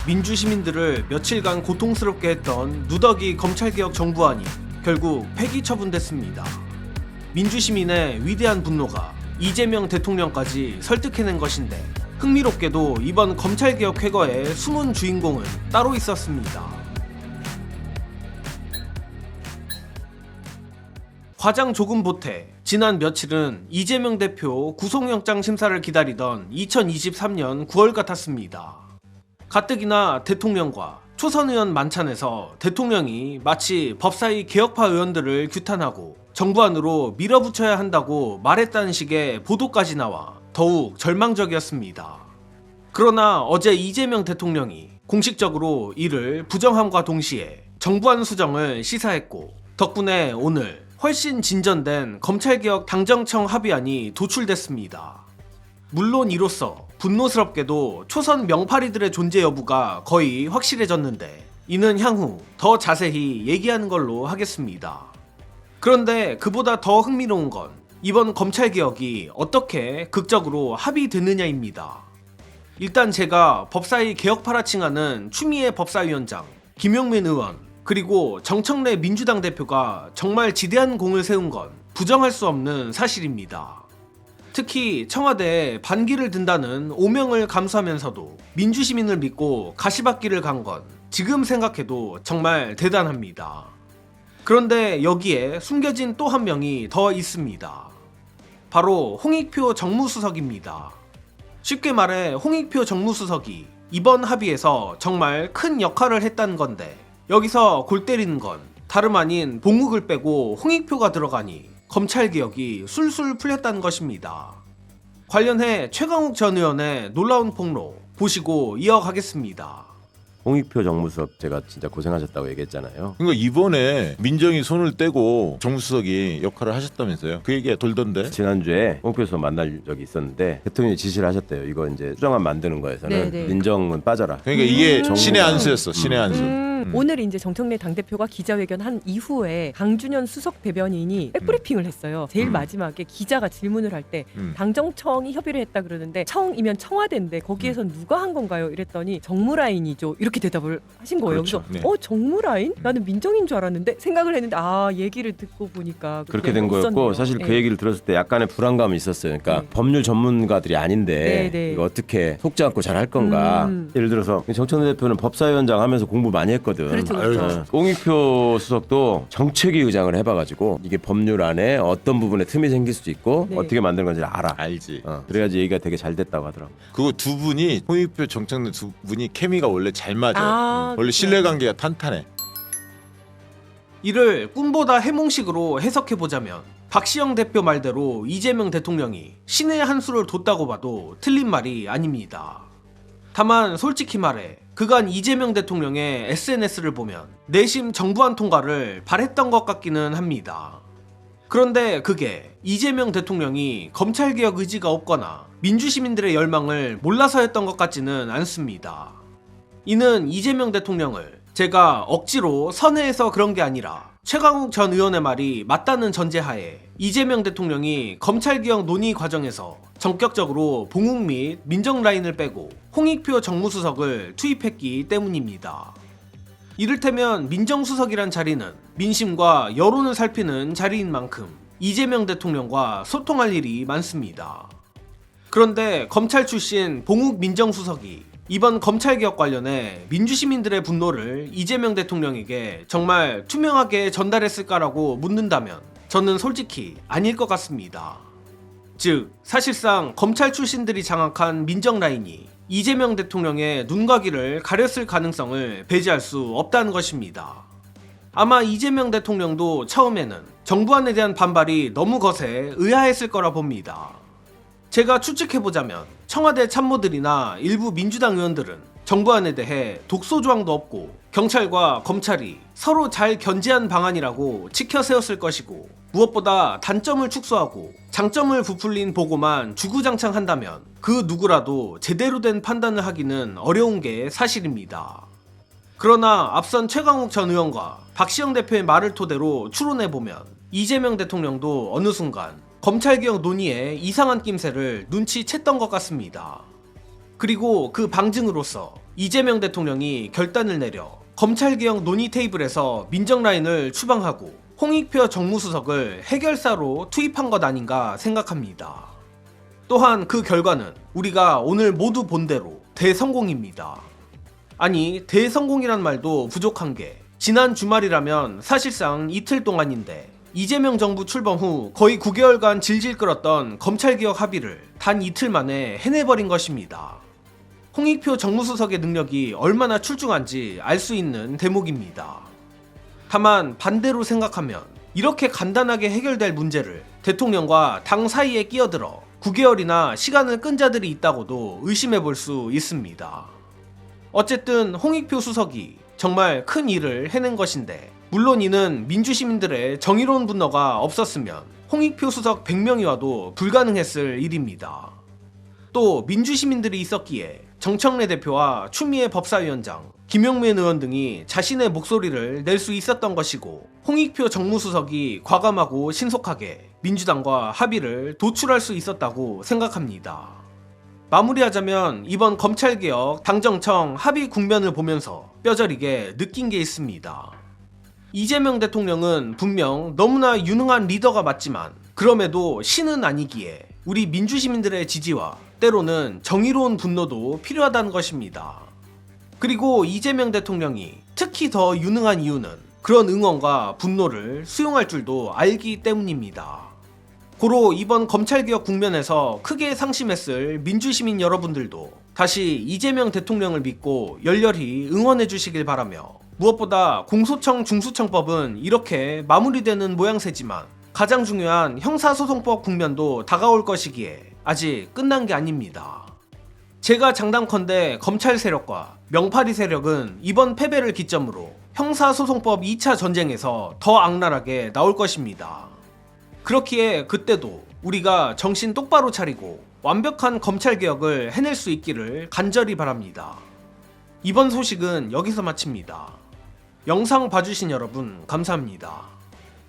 민주시민들을 며칠간 고통스럽게 했던 누더기 검찰개혁 정부안이 결국 폐기 처분됐습니다. 민주시민의 위대한 분노가 이재명 대통령까지 설득해낸 것인데, 흥미롭게도 이번 검찰개혁 쾌거의 숨은 주인공은 따로 있었습니다. 과장 조금 보태, 지난 며칠은 이재명 대표 구속영장 심사를 기다리던 2023년 9월 같았습니다. 가뜩이나 대통령과 초선 의원 만찬에서 대통령이 마치 법사위 개혁파 의원들을 규탄하고 정부안으로 밀어붙여야 한다고 말했다는 식의 보도까지 나와 더욱 절망적이었습니다. 그러나 어제 이재명 대통령이 공식적으로 이를 부정함과 동시에 정부안 수정을 시사했고, 덕분에 오늘 훨씬 진전된 검찰개혁 당정청 합의안이 도출됐습니다. 물론 이로써 분노스럽게도 초선 명파리들의 존재 여부가 거의 확실해졌는데, 이는 향후 더 자세히 얘기하는 걸로 하겠습니다. 그런데 그보다 더 흥미로운 건 이번 검찰개혁이 어떻게 극적으로 합의됐느냐입니다. 일단 제가 법사위 개혁파라 칭하는 추미애 법사위원장, 김용민 의원, 그리고 정청래 민주당 대표가 정말 지대한 공을 세운 건 부정할 수 없는 사실입니다. 특히 청와대에 반기를 든다는 오명을 감수하면서도 민주시민을 믿고 가시밭길을 간 건 지금 생각해도 정말 대단합니다. 그런데 여기에 숨겨진 또 한 명이 더 있습니다. 바로 홍익표 정무수석입니다. 쉽게 말해 홍익표 정무수석이 이번 합의에서 정말 큰 역할을 했다는 건데, 여기서 골 때리는 건 다름 아닌 봉욱을 빼고 홍익표가 들어가니 검찰개혁이 술술 풀렸다는 것입니다. 관련해 최강욱 전 의원의 놀라운 폭로 보시고 이어가겠습니다. 홍익표 정무수석 제가 진짜 고생하셨다고 얘기했잖아요. 그러니까 이번에 민정이 손을 떼고 정무수석이 역할을 하셨다면서요? 그 얘기가 돌던데. 지난주에 홍익표 수석 만날 적이 있었는데 대통령이 지시를 하셨대요. 이거 이제 수정안 만드는 거에서는 네네. 민정은 빠져라. 그러니까 이게 정부- 신의 안수였어. 신의 안수. 오늘 이제 정청래 당대표가 기자회견 한 이후에 강준현 수석 대변인이 백브리핑을 했어요. 제일 마지막에 기자가 질문을 할 때 당정청이 협의를 했다 그러는데, 청이면 청와대인데 거기에서 누가 한 건가요? 이랬더니 정무라인이죠. 이렇게 대답을 하신 거예요. 그렇죠. 그래서 정무라인? 나는 민정인 줄 알았는데 생각을 했는데, 얘기를 듣고 보니까 그렇게 된 거였고, 있었네요. 사실 그 네. 얘기를 들었을 때 약간의 불안감이 있었어요. 그러니까 네. 법률 전문가들이 아닌데 네. 이거 어떻게 속지 않고 잘 할 건가. 예를 들어서 정청래 대표는 법사위원장 하면서 공부 많이 했거든. 그렇죠, 그렇죠. 홍익표 수석도 정책위 의장을 해봐가지고 이게 법률 안에 어떤 부분에 틈이 생길 수도 있고 네. 어떻게 만드는 건지 알아. 알지. 그래야지 얘기가 되게 잘 됐다고 하더라고. 그거 두 분이 홍익표 정청래 두 분이 케미가 원래 잘 맞아요. 원래 그렇죠. 신뢰관계가 탄탄해. 이를 꿈보다 해몽식으로 해석해보자면, 박시영 대표 말대로 이재명 대통령이 신의 한 수를 뒀다고 봐도 틀린 말이 아닙니다. 다만 솔직히 말해 그간 이재명 대통령의 SNS를 보면 내심 정부안 통과를 바랬던 것 같기는 합니다. 그런데 그게 이재명 대통령이 검찰개혁 의지가 없거나 민주시민들의 열망을 몰라서였던 것 같지는 않습니다. 이는 이재명 대통령을 제가 억지로 선회해서 그런 게 아니라 최강욱 전 의원의 말이 맞다는 전제하에 이재명 대통령이 검찰개혁 논의 과정에서 전격적으로 봉욱 및 민정 라인을 빼고 홍익표 정무수석을 투입했기 때문입니다. 이를테면 민정수석이란 자리는 민심과 여론을 살피는 자리인 만큼 이재명 대통령과 소통할 일이 많습니다. 그런데 검찰 출신 봉욱 민정수석이 이번 검찰개혁 관련해 민주시민들의 분노를 이재명 대통령에게 정말 투명하게 전달했을까라고 묻는다면 저는 솔직히 아닐 것 같습니다. 즉, 사실상 검찰 출신들이 장악한 민정 라인이 이재명 대통령의 눈과 귀를 가렸을 가능성을 배제할 수 없다는 것입니다. 아마 이재명 대통령도 처음에는 정부안에 대한 반발이 너무 거세 의아했을 거라 봅니다. 제가 추측해보자면 청와대 참모들이나 일부 민주당 의원들은 정부안에 대해 독소 조항도 없고 경찰과 검찰이 서로 잘 견제한 방안이라고 치켜 세웠을 것이고, 무엇보다 단점을 축소하고 장점을 부풀린 보고만 주구장창한다면 그 누구라도 제대로 된 판단을 하기는 어려운 게 사실입니다. 그러나 앞선 최강욱 전 의원과 박시영 대표의 말을 토대로 추론해보면 이재명 대통령도 어느 순간 검찰개혁 논의에 이상한 낌새를 눈치챘던 것 같습니다. 그리고 그 방증으로서 이재명 대통령이 결단을 내려 검찰개혁 논의 테이블에서 민정라인을 추방하고 홍익표 정무수석을 해결사로 투입한 것 아닌가 생각합니다. 또한 그 결과는 우리가 오늘 모두 본 대로 대성공입니다. 아니, 대성공이란 말도 부족한 게 지난 주말이라면 사실상 이틀 동안인데 이재명 정부 출범 후 거의 9개월간 질질 끌었던 검찰개혁 합의를 단 이틀 만에 해내버린 것입니다. 홍익표 정무수석의 능력이 얼마나 출중한지 알 수 있는 대목입니다. 다만 반대로 생각하면 이렇게 간단하게 해결될 문제를 대통령과 당 사이에 끼어들어 9개월이나 시간을 끈 자들이 있다고도 의심해 볼 수 있습니다. 어쨌든 홍익표 수석이 정말 큰 일을 해낸 것인데, 물론 이는 민주시민들의 정의로운 분노가 없었으면 홍익표 수석 100명이 와도 불가능했을 일입니다. 또 민주시민들이 있었기에 정청래 대표와 추미애 법사위원장, 김용민 의원 등이 자신의 목소리를 낼 수 있었던 것이고, 홍익표 정무수석이 과감하고 신속하게 민주당과 합의를 도출할 수 있었다고 생각합니다. 마무리하자면 이번 검찰개혁 당정청 합의 국면을 보면서 뼈저리게 느낀 게 있습니다. 이재명 대통령은 분명 너무나 유능한 리더가 맞지만 그럼에도 신은 아니기에 우리 민주시민들의 지지와 때로는 정의로운 분노도 필요하다는 것입니다. 그리고 이재명 대통령이 특히 더 유능한 이유는 그런 응원과 분노를 수용할 줄도 알기 때문입니다. 고로 이번 검찰개혁 국면에서 크게 상심했을 민주시민 여러분들도 다시 이재명 대통령을 믿고 열렬히 응원해 주시길 바라며, 무엇보다 공소청 중수청법은 이렇게 마무리되는 모양새지만 가장 중요한 형사소송법 국면도 다가올 것이기에 아직 끝난 게 아닙니다. 제가 장담컨대 검찰 세력과 명파리 세력은 이번 패배를 기점으로 형사소송법 2차 전쟁에서 더 악랄하게 나올 것입니다. 그렇기에 그때도 우리가 정신 똑바로 차리고 완벽한 검찰개혁을 해낼 수 있기를 간절히 바랍니다. 이번 소식은 여기서 마칩니다. 영상 봐주신 여러분 감사합니다.